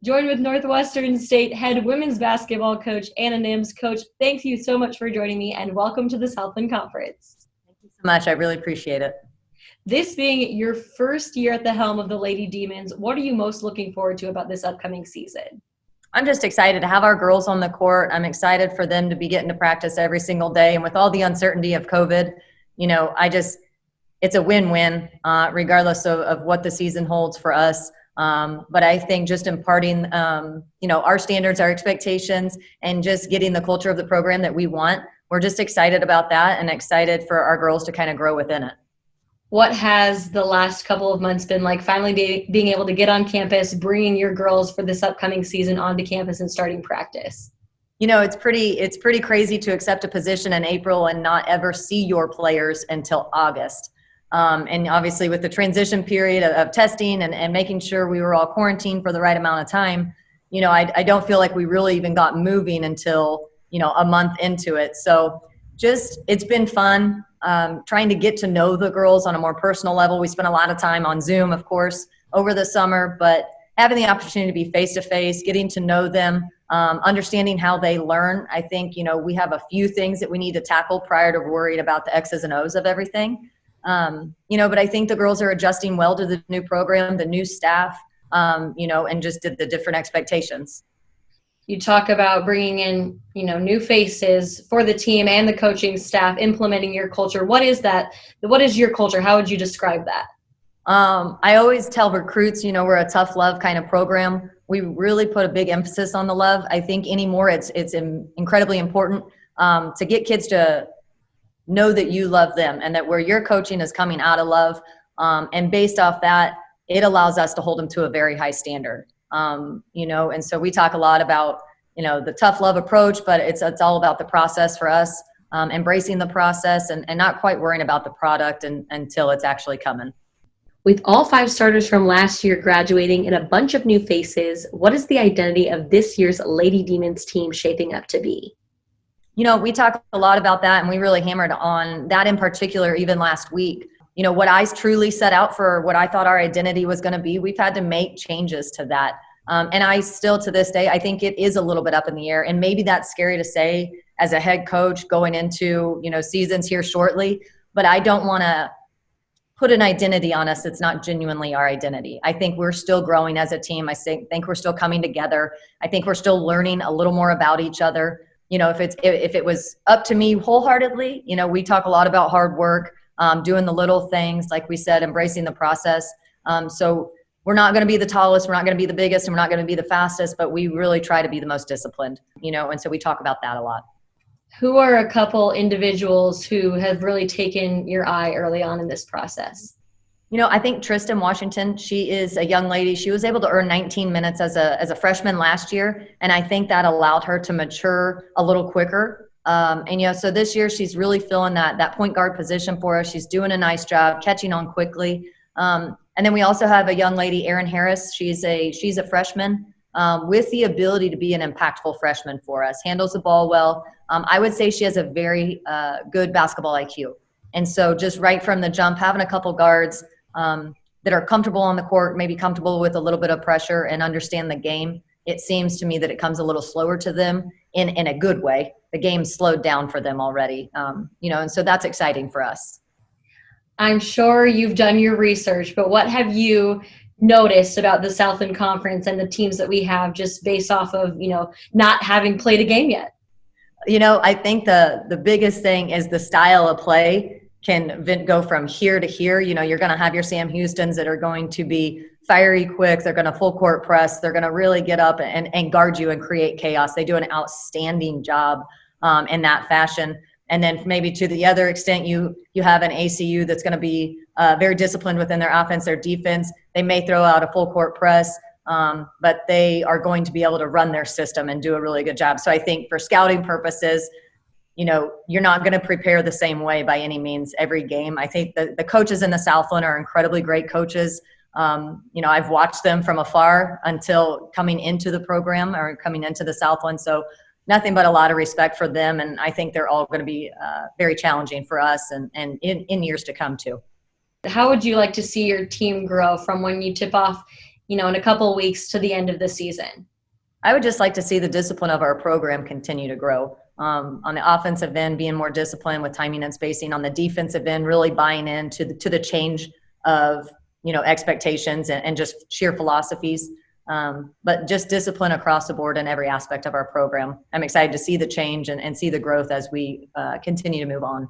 Joined with Northwestern State head women's basketball coach Anna Nimz. Coach, thank you so much for joining me and welcome to the Southland Conference. Thank you so much. I really appreciate it. This being your first year at the helm of the Lady Demons, what are you most looking forward to about this upcoming season? I'm just excited to have our girls on the court. I'm excited for them to be getting to practice every single day. And with all the uncertainty of COVID, it's a win-win regardless of what the season holds for us. But I think just imparting, our standards, our expectations, and just getting the culture of the program that we want, we're just excited about that and excited for our girls to kind of grow within it. What has the last couple of months been like finally being able to get on campus, bringing your girls for this upcoming season onto campus and starting practice? It's pretty crazy to accept a position in April and not ever see your players until August. And obviously with the transition period of testing and making sure we were all quarantined for the right amount of time, I don't feel like we really even got moving until, a month into it. So it's been fun trying to get to know the girls on a more personal level. We spent a lot of time on Zoom, of course, over the summer, but having the opportunity to be face-to-face, getting to know them, understanding how they learn. I think, we have a few things that we need to tackle prior to worrying about the X's and O's of everything. But I think the girls are adjusting well to the new program, the new staff, and just the different expectations. You talk about bringing in, new faces for the team and the coaching staff, implementing your culture. What is that? What is your culture? How would you describe that? I always tell recruits, we're a tough love kind of program. We really put a big emphasis on the love. I think anymore it's incredibly important to get kids to know that you love them and that where your coaching is coming out of love. And based off that, it allows us to hold them to a very high standard. And so we talk a lot about, the tough love approach, but it's all about the process for us, embracing the process and not quite worrying about the product until it's actually coming. With all 5 starters from last year graduating and a bunch of new faces, what is the identity of this year's Lady Demons team shaping up to be? We talk a lot about that, and we really hammered on that in particular even last week. What I truly set out for, what I thought our identity was going to be, we've had to make changes to that. And I still, to this day, I think it is a little bit up in the air. And maybe that's scary to say as a head coach going into, seasons here shortly. But I don't want to put an identity on us that's not genuinely our identity. I think we're still growing as a team. I think we're still coming together. I think we're still learning a little more about each other. If it was up to me wholeheartedly, we talk a lot about hard work, doing the little things, like we said, embracing the process. So we're not going to be the tallest, we're not going to be the biggest, and we're not going to be the fastest, but we really try to be the most disciplined, and so we talk about that a lot. Who are a couple individuals who have really taken your eye early on in this process? I think Tristan Washington, she is a young lady. She was able to earn 19 minutes as a freshman last year, and I think that allowed her to mature a little quicker. So this year she's really filling that point guard position for us. She's doing a nice job catching on quickly. And then we also have a young lady, Erin Harris. She's a freshman with the ability to be an impactful freshman for us. Handles the ball well. I would say she has a very good basketball IQ. And so just right from the jump, having a couple guards that are comfortable on the court, maybe comfortable with a little bit of pressure and understand the game, it seems to me that it comes a little slower to them in a good way. The game's slowed down for them already, and so that's exciting for us. I'm sure you've done your research, but what have you noticed about the Southland Conference and the teams that we have just based off of, not having played a game yet? I think the biggest thing is the style of play can go from here to here. You're going to have your Sam Houstons that are going to be fiery quick. They're going to full court press. They're going to really get up and guard you and create chaos. They do an outstanding job in that fashion. And then maybe to the other extent, you have an ACU that's going to be very disciplined within their offense, their defense. They may throw out a full court press, but they are going to be able to run their system and do a really good job. So I think for scouting purposes, you're not going to prepare the same way by any means every game. I think the coaches in the Southland are incredibly great coaches. I've watched them from afar until coming into the program or coming into the Southland. So nothing but a lot of respect for them. And I think they're all going to be very challenging for us and in years to come too. How would you like to see your team grow from when you tip off in a couple of weeks to the end of the season? I would just like to see the discipline of our program continue to grow. On the offensive end, being more disciplined with timing and spacing. On the defensive end, really buying into the change of expectations and just sheer philosophies. But just discipline across the board in every aspect of our program. I'm excited to see the change and see the growth as we continue to move on.